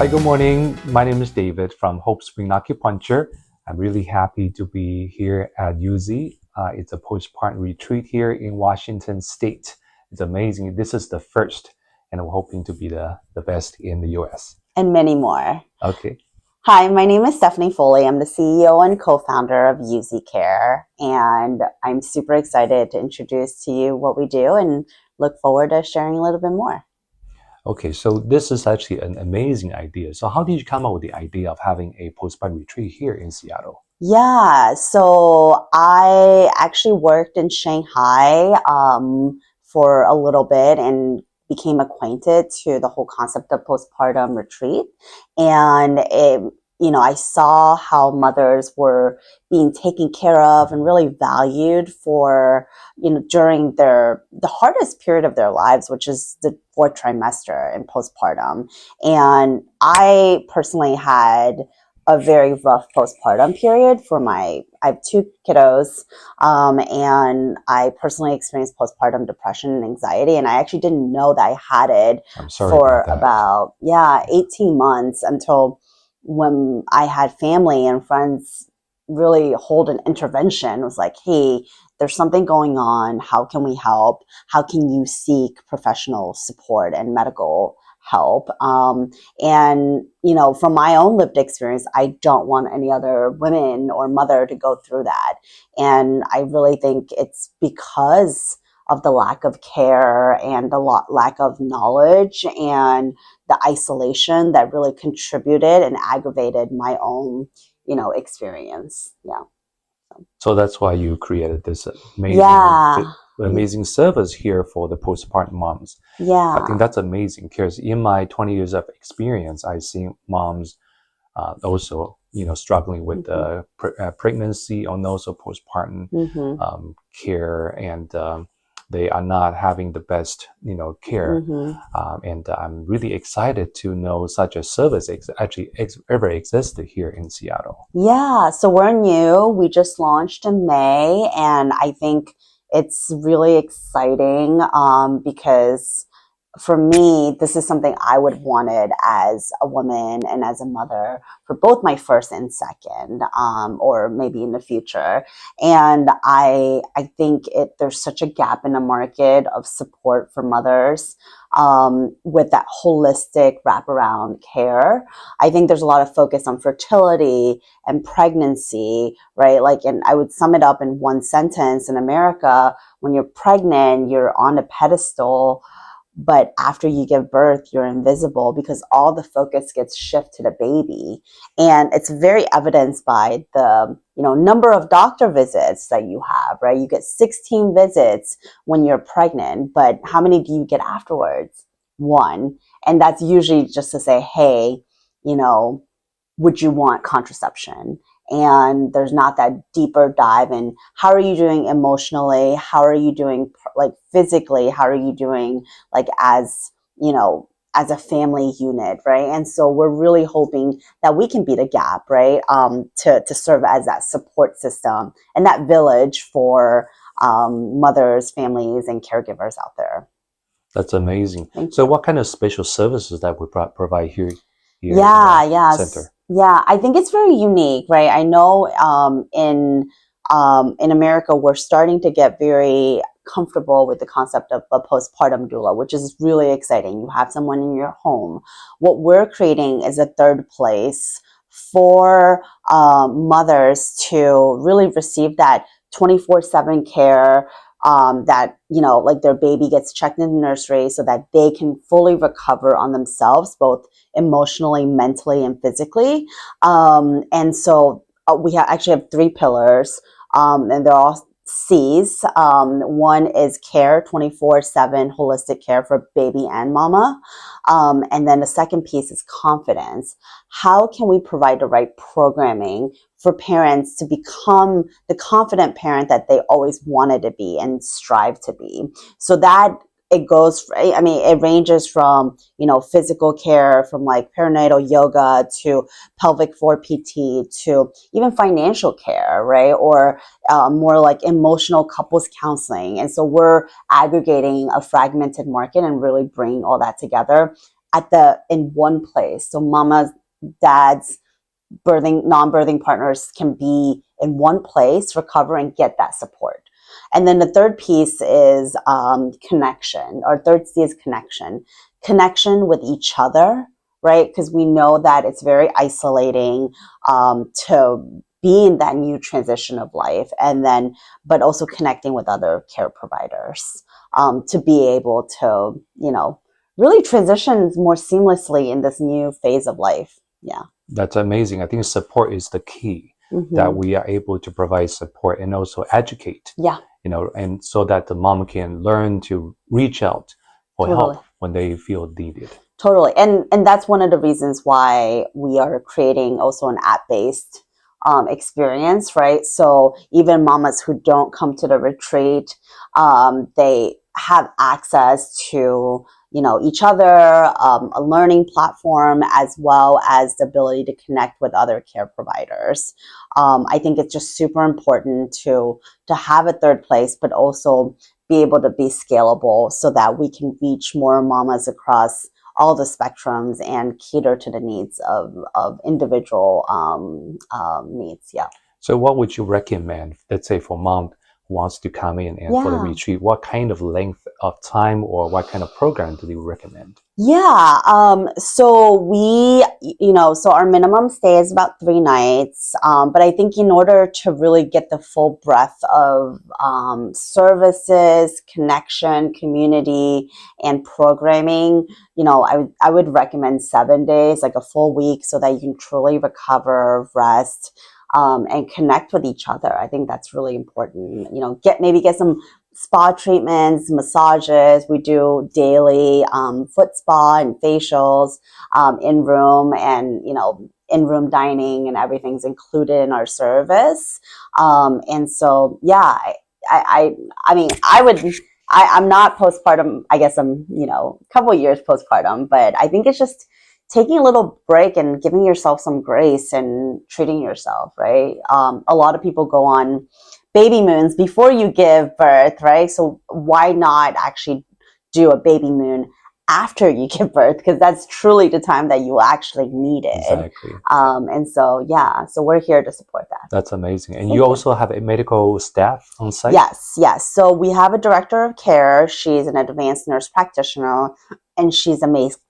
Hi, good morning. My name is David from Hope Spring Acupuncture. I'm really happy to be here at Yuzi. It's a postpartum retreat here in Washington State. It's amazing. This is the first, and we're hoping to be the best in the US. And many more. Okay. Hi, my name is Stephiney Foley. I'm the CEO and co-founder of Yuzi Care, and I'm super excited to introduce to you what we do and look forward to sharing a little bit more. Okay, so this is actually an amazing idea. So how did you come up with the idea of having a postpartum retreat here in Seattle? Yeah, so I actually worked in Shanghai for a little bit and became acquainted to the whole concept of postpartum retreat. And I saw how mothers were being taken care of and really valued for, during the hardest period of their lives, which is the fourth trimester in postpartum. And I personally had a very rough postpartum period I have two kiddos, and I personally experienced postpartum depression and anxiety, and I actually didn't know that I had it for about 18 months until when I had family and friends really hold an intervention. It was like, hey, there's something going on. How can we help? How can you seek professional support and medical help? And, from my own lived experience, I don't want any other women or mother to go through that. And I really think it's because of the lack of care and the lack of knowledge and the isolation that really contributed and aggravated my own, experience. Yeah. So that's why you created this amazing service here for the postpartum moms. Yeah. I think that's amazing because in my 20 years of experience, I see moms also, struggling with pregnancy and also postpartum care, and they are not having the best, care. And I'm really excited to know such a service actually ever existed here in Seattle. Yeah, so we're new. We just launched in May, and I think it's really exciting because for me, this is something I would have wanted as a woman and as a mother for both my first and second, or maybe in the future. And I think there's such a gap in the market of support for mothers with that holistic wraparound care. I think there's a lot of focus on fertility and pregnancy, right? And I would sum it up in one sentence. In America, when you're pregnant, you're on a pedestal, but after you give birth, you're invisible because all the focus gets shifted to the baby. And it's very evidenced by the, number of doctor visits that you have, right? You get 16 visits when you're pregnant, but how many do you get afterwards? One. And that's usually just to say, hey, would you want contraception? And there's not that deeper dive in how are you doing emotionally? How are you doing physically? How are you doing as a family unit, right? And so we're really hoping that we can be the gap, right? To serve as that support system and that village for mothers, families, and caregivers out there. That's amazing. So what kind of special services that we provide here in the center? Yeah, I think it's very unique, right? I know in America, we're starting to get very comfortable with the concept of a postpartum doula, which is really exciting. You have someone in your home. What we're creating is a third place for mothers to really receive that 24/7 care, that, their baby gets checked in the nursery so that they can fully recover on themselves, both emotionally, mentally, and physically. And so we actually have three pillars, and they're all C's. One is care, 24/7 holistic care for baby and mama. And then the second piece is confidence. How can we provide the right programming for parents to become the confident parent that they always wanted to be and strive to be? So that it ranges from, physical care, from perinatal yoga to pelvic floor PT to even financial care, right? Or more emotional couples counseling. And so we're aggregating a fragmented market and really bringing all that together in one place. So mamas, dads, non-birthing partners can be in one place, recover and get that support. And then the third piece is connection, or third C is connection with each other, right? Because we know that it's very isolating to be in that new transition of life, and then, but also connecting with other care providers to be able to, really transition more seamlessly in this new phase of life. Yeah. That's amazing. I think support is the key, that we are able to provide support and also educate. Yeah. And so that the mom can learn to reach out for help when they feel needed. Totally. And that's one of the reasons why we are creating also an app-based experience, right? So even mamas who don't come to the retreat, they have access to, each other, a learning platform, as well as the ability to connect with other care providers. I think it's just super important to have a third place, but also be able to be scalable so that we can reach more mamas across all the spectrums and cater to the needs of individual needs. Yeah. So what would you recommend, let's say for mom who wants to come in and for the retreat, what kind of length of time or what kind of program do you recommend? Yeah. So so our minimum stay is about 3 nights. But I think in order to really get the full breadth of services, connection, community, and programming, I would recommend 7 days, like a full week, so that you can truly recover, rest, and connect with each other. I think that's really important. Get some spa treatments, massages. We do daily foot spa and facials in room, and in room dining, and everything's included in our service. And so, yeah, I'm not postpartum. I guess I'm a couple of years postpartum, but I think it's just taking a little break and giving yourself some grace and treating yourself, right? A lot of people go on baby moons before you give birth, right? So why not actually do a baby moon after you give birth? Because that's truly the time that you actually need it. Exactly. And so, so we're here to support that. That's amazing. And you also have a medical staff on site? Yes. So we have a director of care. She's an advanced nurse practitioner, and she's amazing.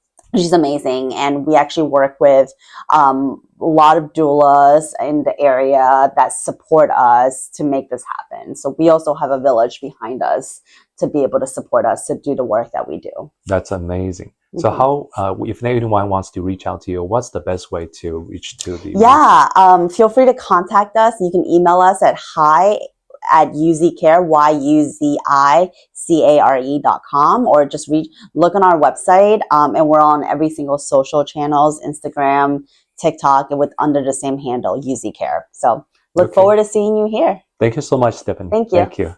And we actually work with a lot of doulas in the area that support us to make this happen. So we also have a village behind us to be able to support us to do the work that we do. That's amazing. So how, if anyone wants to reach out to you, what's the best way to reach to the... Feel free to contact us. You can email us at Yuzi Care, YUZICARE.com, or just look on our website, and we're on every single social channels, Instagram, TikTok, and under the same handle, Yuzi Care. So look forward to seeing you here. Thank you so much, Stephen. Thank you. Thank you.